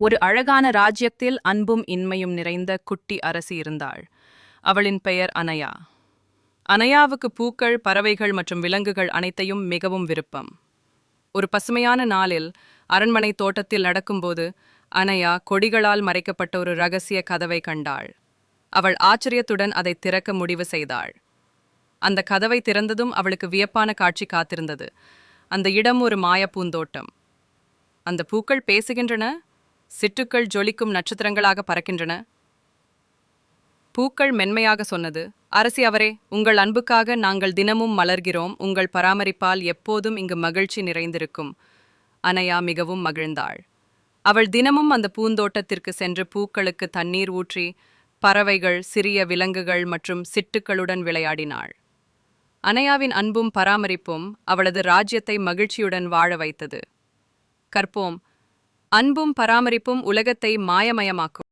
ஒரு அழகான ராஜ்யத்தில் அன்பும் இன்மையும் நிறைந்த குட்டி அரசி இருந்தாள். அவளின் பெயர் அனயா. அனயாவுக்கு பூக்கள், பறவைகள் மற்றும் விலங்குகள் அனைத்தையும் மிகவும் விருப்பம். ஒரு பசுமையான நாளில் அரண்மனை தோட்டத்தில் நடக்கும்போது அனயா கொடிகளால் மறைக்கப்பட்ட ஒரு ரகசிய கதவை கண்டாள். அவள் ஆச்சரியத்துடன் அதை திறக்க முடிவு செய்தாள். அந்த கதவை திறந்ததும் அவளுக்கு வியப்பான காட்சி காத்திருந்தது. அந்த இடம் ஒரு மாயப்பூந்தோட்டம். அந்த பூக்கள் பேசுகின்றன, சிட்டுக்கள் ஜொலிக்கும் நட்சத்திரங்களாக பறக்கின்றன. பூக்கள் மென்மையாக சொன்னது, அரசி அவரே, உங்கள் அன்புக்காக நாங்கள் தினமும் மலர்கிறோம். உங்கள் பராமரிப்பால் எப்போதும் இங்கு மகிழ்ச்சி நிறைந்திருக்கும். அனயா மிகவும் மகிழ்ந்தாள். அவள் தினமும் அந்த பூந்தோட்டத்திற்கு சென்று பூக்களுக்கு தண்ணீர் ஊற்றி பறவைகள், சிறிய விலங்குகள் மற்றும் சிட்டுக்களுடன் விளையாடினாள். அனயாவின் அன்பும் பராமரிப்பும் அவளது ராஜ்யத்தை மகிழ்ச்சியுடன் வாழ வைத்தது. கற்போம், அன்பும் பராமரிப்பும் உலகத்தை மாயமயமாக்கும்.